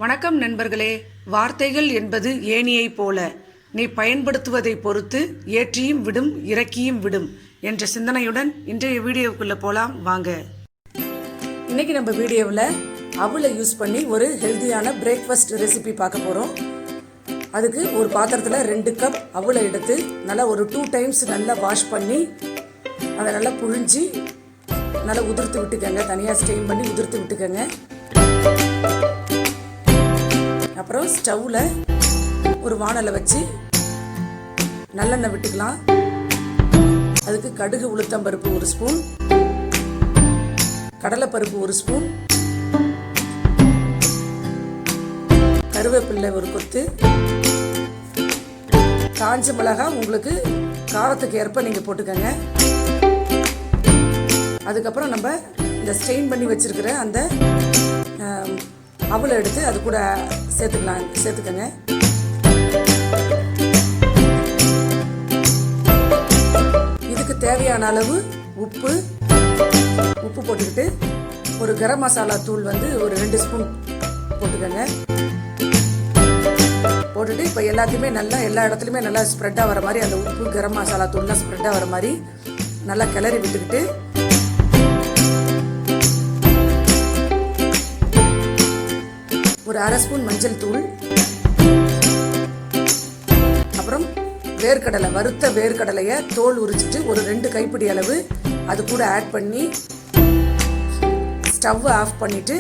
வணக்கம் நண்பர்களே. வார்த்தைகள் என்பது ஏணியைப் போல, நீ பயன்படுத்துவதை பொறுத்து ஏற்றியும் விடும் இறக்கியும் விடும் என்ற சிந்தனையுடன் இன்றைய வீடியோக்குள்ளே போகலாம் வாங்க. இன்றைக்கி நம்ம வீடியோவில் அவலை யூஸ் பண்ணி ஒரு ஹெல்த்தியான பிரேக்ஃபாஸ்ட் ரெசிபி பார்க்க போகிறோம். அதுக்கு ஒரு பாத்திரத்தில் 2 கப் அவலை எடுத்து நல்லா ஒரு 2 டைம்ஸ் நல்லா வாஷ் பண்ணி அதை நல்லா புழிஞ்சி நல்லா உதிர்த்து விட்டுக்கங்க. தனியாக ஸ்டெயின் பண்ணி உதிர்த்து விட்டுக்கங்க. அப்புறம் ஸ்டவ்வில் ஒரு வாணலை வச்சு நல்லெண்ணெய் விட்டுக்கலாம். அதுக்கு கடுகு உளுத்தம்பருப்பு 1 ஸ்பூன், கடலைப்பருப்பு 1 ஸ்பூன், கருவேப்பிலை 1 கொத்து, காஞ்ச மிளகாய் உங்களுக்கு காரத்துக்கு ஏற்ப நீங்கள் போட்டுக்கோங்க. அதுக்கப்புறம் நம்ம இந்த ஸ்டெயின் பண்ணி வச்சிருக்கிற அந்த அவலை எடுத்து அது கூட சேர்த்துக்கங்க. இதுக்கு தேவையான அளவு உப்பு போட்டுக்கிட்டு ஒரு கரம் மசாலா தூள் ஒரு 2 ஸ்பூன் போட்டுக்கோங்க. போட்டுட்டு இப்போ எல்லாத்தையுமே நல்லா எல்லா இடத்துலையுமே நல்லா ஸ்ப்ரெட்டாக வர மாதிரி அந்த உப்பு கரம் மசாலா தூள்லாம் ஸ்ப்ரெட்டாக வர மாதிரி நல்லா கிளறி விட்டுக்கிட்டு ஒரு 1/2 ஸ்பூன் மஞ்சள் தூள், அப்புறம் வேர்க்கடலை, வறுத்த வேர்க்கடலையை தோல் உரிச்சிட்டு ஒரு 2 கைப்பிடி அளவு அது கூட ஆட் பண்ணி ஸ்டவ் ஆஃப் பண்ணிட்டு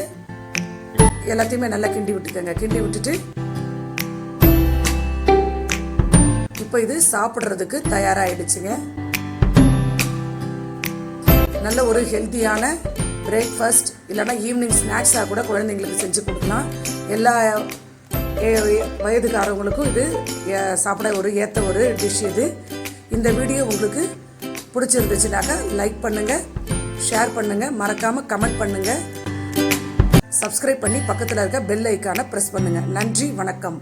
எல்லாத்தையுமே நல்லா கிண்டி விட்டுக்கோங்க. கிண்டி விட்டுட்டு இப்போ இது சாப்பிட்றதுக்கு தயாராகிடுச்சுங்க. நல்ல ஒரு ஹெல்த்தியான பிரேக்ஃபாஸ்ட் இல்லைனா ஈவினிங் ஸ்நாக்ஸாக கூட குழந்தைங்களுக்கு செஞ்சு கொடுக்கலாம். எல்லா வயதுக்காரவங்களுக்கும் இது சாப்பிட ஏற்ற ஒரு டிஷ் இது. இந்த வீடியோ உங்களுக்கு பிடிச்சிருந்துச்சுனாக்கா லைக் பண்ணுங்கள், ஷேர் பண்ணுங்கள், மறக்காமல் கமெண்ட் பண்ணுங்கள், சப்ஸ்கிரைப் பண்ணி பக்கத்தில் இருக்க பெல் ஐக்கானை ப்ரெஸ் பண்ணுங்கள். நன்றி, வணக்கம்.